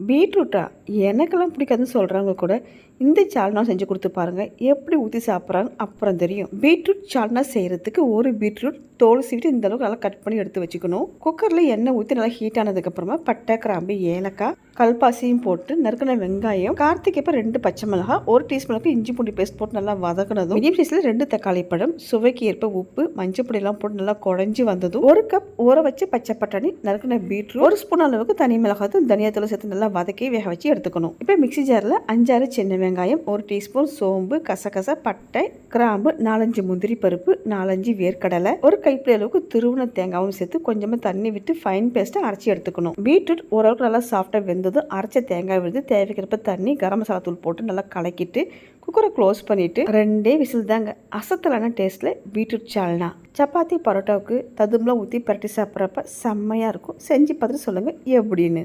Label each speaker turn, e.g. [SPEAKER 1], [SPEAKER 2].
[SPEAKER 1] பீட்ரூட்டா? எனக்கெல்லாம் பிடிக்காதுன்னு சொல்கிறவங்க கூட இந்த சால்னா செஞ்சு கொடுத்து பாருங்கள், எப்படி ஊற்றி சாப்பிட்றாங்க அப்புறம் தெரியும். பீட்ரூட் சால்னா செய்கிறதுக்கு ஒரு பீட்ரூட் தோல் சீவிட்டு இந்த அளவுக்கு நல்லா கட் பண்ணி எடுத்து வச்சுக்கணும். குக்கரில் எண்ணெய் ஊற்றி நல்லா ஹீட் ஆனதுக்கப்புறமா பட்டை, கிராம்பு, ஏலக்காய், கல்பாசியும் போட்டு நறுக்கின வெங்காயம், காரத்துக்கு 2 பச்சை மிளகாய், 1 டீஸ்பூனுக்கு இஞ்சி பூண்டு பேஸ்ட் போட்டு நல்லா வதக்கினதும், மீடியம் சைஸில் 2 தக்காளி பழம், சுவைக்கு ஏற்ப உப்பு, மஞ்சள் பொடியெல்லாம் போட்டு நல்லா குழஞ்சி வந்ததும் 1 கப் ஊற வச்சு பச்சை பட்டாணி, நறுக்கின பீட்ரூட், 1 ஸ்பூன் அளவுக்கு தனி மிளகாய், தனியாத்தூள் சேர்த்து நல்லா வதக்கி வேக வச்சு எடுத்துக்கணும். இப்போ மிக்ஸி ஜாரில் 5-6 சின்ன வெங்காயம், 1 டீஸ்பூன் சோம்பு, கசகசா, பட்டை, கிராம்பு, 4-5 முந்திரி பருப்பு, 4-5 வேர்க்கடலை, 1 கைப்பிடி அளவுக்கு துருவின தேங்காயும் சேர்த்து கொஞ்சமாக தண்ணி விட்டு ஃபைன் பேஸ்ட்டாக அரைச்சி எடுத்துக்கணும். பீட்ரூட் ஓரளவுக்கு நல்லா சாஃப்டாக வெந்ததும் அரைச்ச தேங்காய் விழுந்து தேவைக்கிறப்ப தண்ணி, கரம் மசாலா தூள் போட்டு நல்லா கலக்கிட்டு குக்கரை க்ளோஸ் பண்ணிவிட்டு 2 விசில் தாங்க. அசத்தலான டேஸ்ட்டில் பீட்ரூட் சால்னா சப்பாத்தி, பரோட்டாவுக்கு ததும்பெலாம் ஊற்றி பரட்டி சாப்பிட்றப்ப செம்மையாக இருக்கும். செஞ்சு பார்த்துட்டு சொல்லுங்கள் எப்படின்னு.